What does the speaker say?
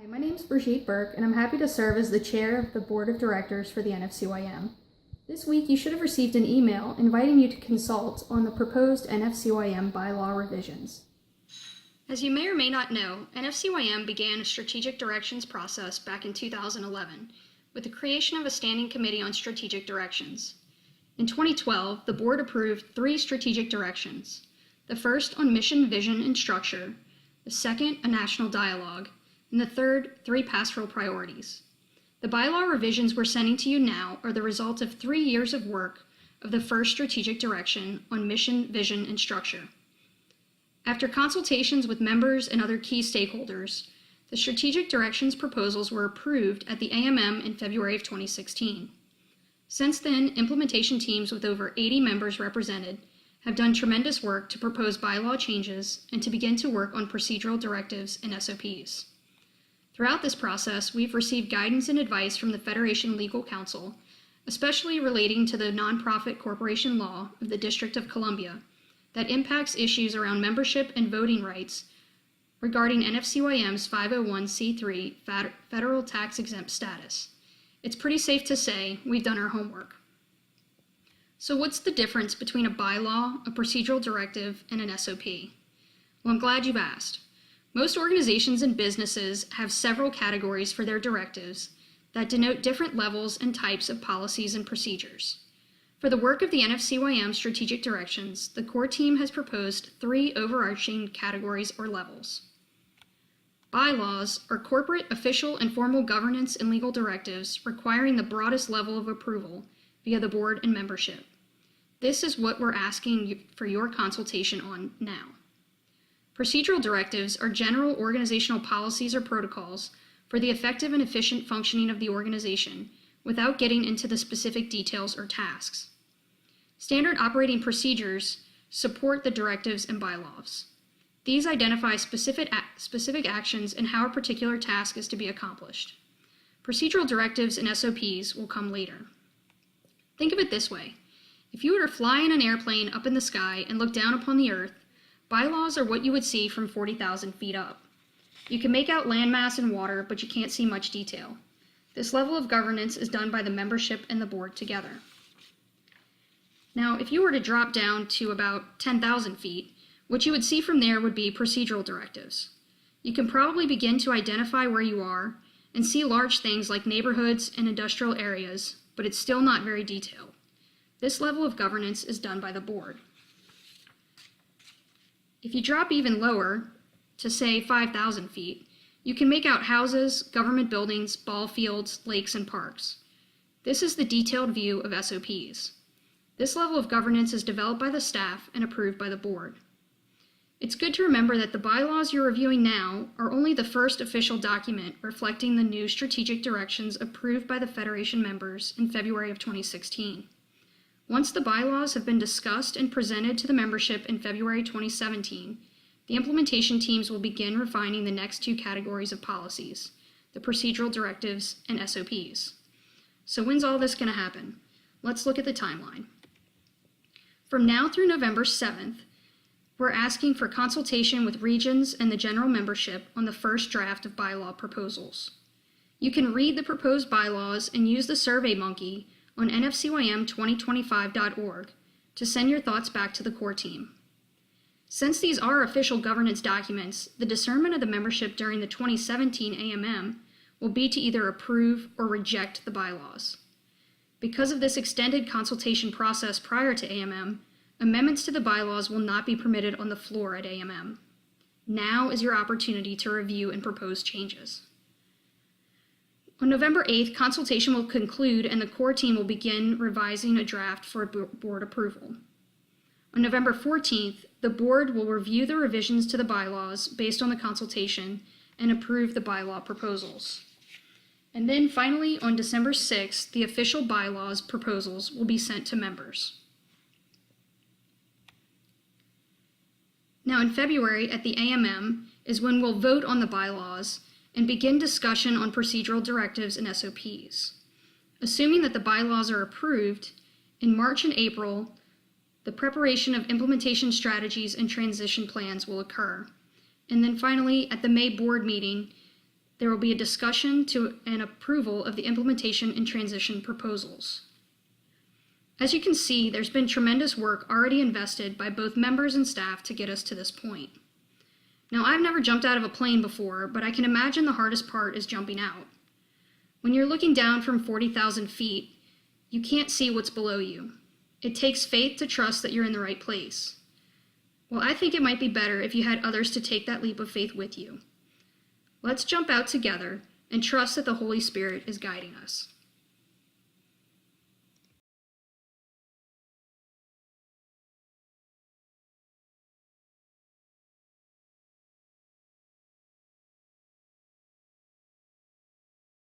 Hi, my name is Brigitte Burke, and I'm happy to serve as the chair of the Board of Directors for the NFCYM. This week, you should have received an email inviting you to consult on the proposed NFCYM bylaw revisions. As you may or may not know, NFCYM began a strategic directions process back in 2011 with the creation of a standing committee on strategic directions. In 2012, the board approved 3 strategic directions. The first on mission, vision, and structure, the second, a national dialogue, and the third, 3 pastoral priorities. The bylaw revisions we're sending to you now are the result of 3 years of work of the first strategic direction on mission, vision, and structure. After consultations with members and other key stakeholders, the strategic directions proposals were approved at the AMM in February of 2016. Since then, implementation teams with over 80 members represented have done tremendous work to propose bylaw changes and to begin to work on procedural directives and SOPs. Throughout this process, we've received guidance and advice from the Federation Legal Counsel, especially relating to the nonprofit corporation law of the District of Columbia that impacts issues around membership and voting rights regarding NFCYM's 501c3 federal tax-exempt status. It's pretty safe to say we've done our homework. So what's the difference between a bylaw, a procedural directive, and an SOP? Well, I'm glad you've asked. Most organizations and businesses have several categories for their directives that denote different levels and types of policies and procedures. For the work of the NFCYM strategic directions, the core team has proposed 3 overarching categories or levels. Bylaws are corporate, official, and formal governance and legal directives requiring the broadest level of approval via the board and membership. This is what we're asking for your consultation on now. Procedural directives are general organizational policies or protocols for the effective and efficient functioning of the organization without getting into the specific details or tasks. Standard operating procedures support the directives and bylaws. These identify specific actions and how a particular task is to be accomplished. Procedural directives and SOPs will come later. Think of it this way. If you were to fly in an airplane up in the sky and look down upon the earth, bylaws are what you would see from 40,000 feet up. You can make out landmass and water, but you can't see much detail. This level of governance is done by the membership and the board together. Now, if you were to drop down to about 10,000 feet, what you would see from there would be procedural directives. You can probably begin to identify where you are and see large things like neighborhoods and industrial areas, but it's still not very detailed. This level of governance is done by the board. If you drop even lower, to say 5,000 feet, you can make out houses, government buildings, ball fields, lakes, and parks. This is the detailed view of SOPs. This level of governance is developed by the staff and approved by the board. It's good to remember that the bylaws you're reviewing now are only the first official document reflecting the new strategic directions approved by the Federation members in February of 2016. Once the bylaws have been discussed and presented to the membership in February 2017, the implementation teams will begin refining the next 2 categories of policies, the procedural directives and SOPs. So when's all this going to happen? Let's look at the timeline. From now through November 7th, we're asking for consultation with regions and the general membership on the first draft of bylaw proposals. You can read the proposed bylaws and use the SurveyMonkey on nfcym2025.org to send your thoughts back to the core team. Since these are official governance documents, the discernment of the membership during the 2017 AMM will be to either approve or reject the bylaws. Because of this extended consultation process prior to AMM, amendments to the bylaws will not be permitted on the floor at AMM. Now is your opportunity to review and propose changes. On November 8th, consultation will conclude and the core team will begin revising a draft for board approval. On November 14th, the board will review the revisions to the bylaws based on the consultation and approve the bylaw proposals. And then finally, on December 6th, the official bylaws proposals will be sent to members. Now in February at the AMM is when we'll vote on the bylaws and begin discussion on procedural directives and SOPs. Assuming that the bylaws are approved, in March and April, the preparation of implementation strategies and transition plans will occur. And then finally, at the May board meeting, There will be a discussion to an approval of the implementation and transition proposals. As you can see, there's been tremendous work already invested by both members and staff to get us to this point. Now, I've never jumped out of a plane before, but I can imagine the hardest part is jumping out. When you're looking down from 40,000 feet, you can't see what's below you. It takes faith to trust that you're in the right place. Well, I think it might be better if you had others to take that leap of faith with you. Let's jump out together and trust that the Holy Spirit is guiding us.